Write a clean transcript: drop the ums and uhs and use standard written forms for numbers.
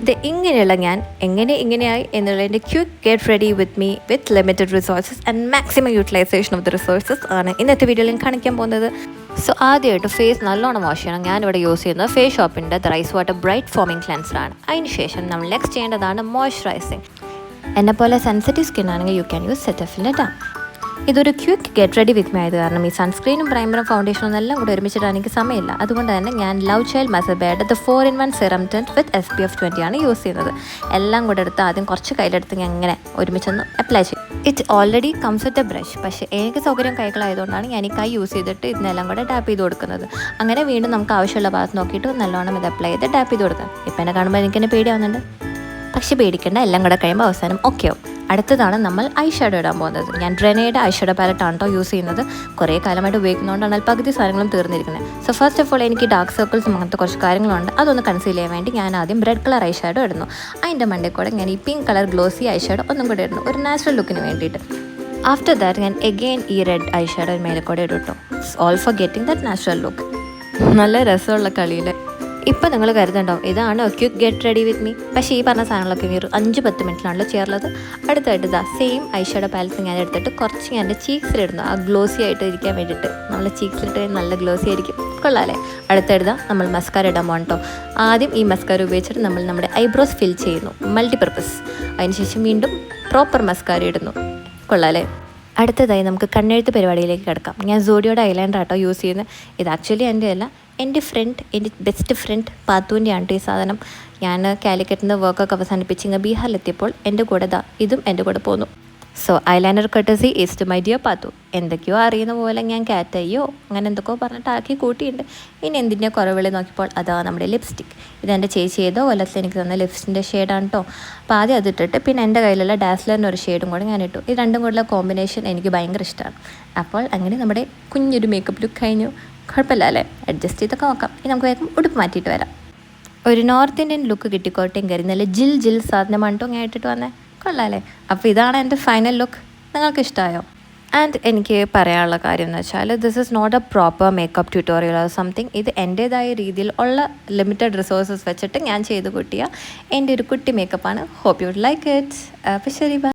ഇത് ഇങ്ങനെയുള്ള ഞാൻ ഇങ്ങനെയായി എന്നുള്ളതിൻ്റെ quick get ready with me with limited resources and maximum utilisation of the resources ആണ് ഇന്നത്തെ വീഡിയോയിൽ ഞാൻ കാണിക്കാൻ പോകുന്നത്. സോ ആദ്യമായിട്ട് ഫേസ് നല്ലോണം വാഷ് ചെയ്യണം. ഞാനിവിടെ യൂസ് ചെയ്യുന്നത് ഫേസ് ഷോപ്പിൻ്റെ the rice water bright foaming ക്ലെൻസറാണ്. അതിന് ശേഷം നമ്മൾ നെക്സ്റ്റ് ചെയ്യേണ്ടതാണ് മോയ്സ്ചറൈസിങ്. എന്നെപ്പോലെ സെൻസിറ്റീവ് സ്കിൻ ആണെങ്കിൽ യു ക്യാൻ യൂസ് സെറ്റഫിലിൻ്റെ ഡാം. ഇതൊരു quick get ready with me ആയത് കാരണം ഈ സൺസ്ക്രീനും പ്രൈമറും ഫൗണ്ടേഷനും എല്ലാം കൂടെ ഒരുമിച്ചിട്ട് എനിക്ക് സമയമില്ല. അതുകൊണ്ട് തന്നെ ഞാൻ ലവ് ചൈൽഡ് മസബേഡ് the 4-in-1 serum tint with SPF 20 ആണ് യൂസ് ചെയ്യുന്നത്. എല്ലാം കൂടെ എടുത്ത് ആദ്യം കുറച്ച് കയ്യിലെടുത്ത് ഞാൻ ഇങ്ങനെ ഒരുമിച്ചൊന്ന് അപ്ലൈ ചെയ്യും. It already comes with a brush. പക്ഷേ എനിക്ക് സൗകര്യം കൈകളായതുകൊണ്ടാണ് ഞാൻ ഈ കൈ യൂസ് ചെയ്തിട്ട് ഇതിനെല്ലാം കൂടെ ടാപ്പ് ചെയ്ത് കൊടുക്കുന്നത്. അങ്ങനെ വീണ്ടും നമുക്ക് ആവശ്യമുള്ള ഭാഗത്ത് നോക്കിയിട്ട് നല്ലോണം ഇത് അപ്ലൈ ചെയ്ത് ടാപ്പ് ചെയ്ത് കൊടുക്കാം. ഇപ്പം എന്നെ കാണുമ്പോൾ എനിക്കെന്നെ പേടിയാവുന്നുണ്ട്. പക്ഷേ പേടിക്കേണ്ട, എല്ലാം കൂടെ കഴിയുമ്പോൾ അവസാനം ഓക്കെ ആവും. അടുത്തതാണ് നമ്മൾ ഐ ഷാഡോ ഇടാൻ പോകുന്നത്. ഞാൻ ഡ്രെനയുടെ ഐ ഷാഡോ പാലറ്റാണ് കേട്ടോ യൂസ് ചെയ്യുന്നത്. കുറേ കാലമായിട്ട് ഉപയോഗിക്കുന്നതുകൊണ്ടാണ് പകുതി സാധനങ്ങളും തീർന്നിരിക്കുന്നത്. സോ ഫസ്റ്റ് ഓഫ് ഓൾ എനിക്ക് ഡാർക്ക് സർക്കിൾസും അങ്ങനത്തെ കുറച്ച് കാര്യങ്ങളുണ്ട്. അതൊന്ന് കൺസീൽ ചെയ്യാൻ വേണ്ടി ഞാൻ ആദ്യം റെഡ് കളർ ഐ ഷാഡോ ഇടുന്നു. അതിൻ്റെ മണ്ടയിൽ കൂടെ ഞാൻ ഈ pink colour glossy I shadow ഒന്നും കൂടെ ഇടുന്നു, ഒരു നാച്ചുറൽ ലുക്കിന് വേണ്ടിയിട്ട്. ആഫ്റ്റർ ദാറ്റ് ഞാൻ എഗെയിൻ ഈ റെഡ് ഐ ഷാഡോ മേലെ കൂടെ ഇടും കേട്ടോ. All for getting that natural look. നല്ല രസമുള്ള കളിയിൽ ഇപ്പം നിങ്ങൾ കരുതുന്നുണ്ടാവും ഇതാണ് quick get ready with me. പക്ഷേ ഈ പറഞ്ഞ സാധനങ്ങളൊക്കെ ഒരു 5-10 മിനിറ്റിലാണല്ലോ ചെയ്യാറുള്ളത്. അടുത്തായിട്ട് ഇതാ സെയിം ഐ ഷാഡോ പാലറ്റ് ഞാൻ എടുത്തിട്ട് കുറച്ച് ഞാൻ എൻ്റെ ചീക്സിലിടുന്നു, ആ ഗ്ലോസി ആയിട്ട് ഇരിക്കാൻ വേണ്ടിയിട്ട്. നമ്മൾ ചീക്സിലിട്ട് നല്ല ഗ്ലോസി ആയിരിക്കും, കൊള്ളാമല്ലേ. അടുത്തെടുത്താൽ നമ്മൾ മസ്കാര ഇടാൻ പോകണം കേട്ടോ. ആദ്യം ഈ മസ്കാര ഉപയോഗിച്ചിട്ട് നമ്മൾ നമ്മുടെ ഐബ്രോസ് ഫിൽ ചെയ്യുന്നു, മൾട്ടിപർപ്പസ്. അതിനുശേഷം വീണ്ടും പ്രോപ്പർ മസ്കാര ഇടുന്നു, കൊള്ളാമല്ലേ. അടുത്തതായി നമുക്ക് കണ്ണെഴുത്ത് പരിപാടിയിലേക്ക് കിടക്കാം. ഞാൻ സോഡിയോയുടെ ഐലൈനർ ആട്ടോ യൂസ് ചെയ്യുന്നത്. ഇത് ആക്ച്വലി എൻ്റെ അല്ല, എൻ്റെ ബെസ്റ്റ് ഫ്രണ്ട് പാത്തുവിൻ്റെ ആണ് ഈ സാധനം. ഞാൻ കാലിക്കറ്റിൽ നിന്ന് വർക്കൊക്കെ അവസാനിപ്പിച്ച് ഇങ്ങനെ ബീഹാറിലെത്തിയപ്പോൾ എൻ്റെ കൂടെ ഇതും എൻ്റെ കൂടെ പോന്നു. So eyeliner courtesy is to my dear Pathu. എന്തൊക്കെയോ അറിയുന്ന പോലെ ഞാൻ കാറ്റയ്യോ അങ്ങനെ എന്തൊക്കെയോ പറഞ്ഞിട്ട് ആക്കി കൂട്ടിയിട്ടുണ്ട്. ഇനി എന്തിൻ്റെ കുറവുകളെ നോക്കിയപ്പോൾ അതാ നമ്മുടെ ലിപ്സ്റ്റിക്. ഇതെൻ്റെ ചേച്ചി ചെയ്തോ കൊല്ലത്തിൽ എനിക്ക് തന്ന ലിപ്സ്റ്റിൻ്റെ ഷെയ്ഡാണ് കേട്ടോ. അപ്പോൾ ആദ്യം അതിട്ടിട്ട് പിന്നെ എൻ്റെ കയ്യിലുള്ള ഡാസ്ലറിൻ്റെ ഒരു ഷെയ്ഡും കൂടെ ഞാൻ ഇട്ടു. ഇത് രണ്ടും കൂടെയുള്ള കോമ്പിനേഷൻ എനിക്ക് ഭയങ്കര ഇഷ്ടമാണ്. അപ്പോൾ അങ്ങനെ നമ്മുടെ കുഞ്ഞൊരു മേക്കപ്പ് ലുക്ക് കഴിഞ്ഞു. കുഴപ്പമില്ല അല്ലേ, അഡ്ജസ്റ്റ് ചെയ്തൊക്കെ നോക്കാം. ഇനി നമുക്ക് വേഗം ഉടുപ്പ് മാറ്റിയിട്ട് വരാം. ഒരു നോർത്ത് ഇന്ത്യൻ ലുക്ക് കിട്ടിക്കോട്ടയും കയറി നല്ല ജിൽ സാധനമാണ് കേട്ടോ ഞാൻ ഇട്ടിട്ട് വന്നേ, കൊള്ളാമല്ലേ. അപ്പോൾ ഇതാണ് എൻ്റെ ഫൈനൽ ലുക്ക്. നിങ്ങൾക്ക് ഇഷ്ടമായോ? ആൻഡ് എനിക്ക് പറയാനുള്ള കാര്യം എന്ന് വെച്ചാൽ this is not a proper makeup tutorial or something. ഇത് എൻ്റേതായ രീതിയിൽ ഉള്ള ലിമിറ്റഡ് റിസോഴ്സസ് വെച്ചിട്ട് ഞാൻ ചെയ്ത് കൂട്ടിയ എൻ്റെ ഒരു കുട്ടി മേക്കപ്പാണ്. Hope you would like it. അപ്പോൾ ശരി, ബൈ.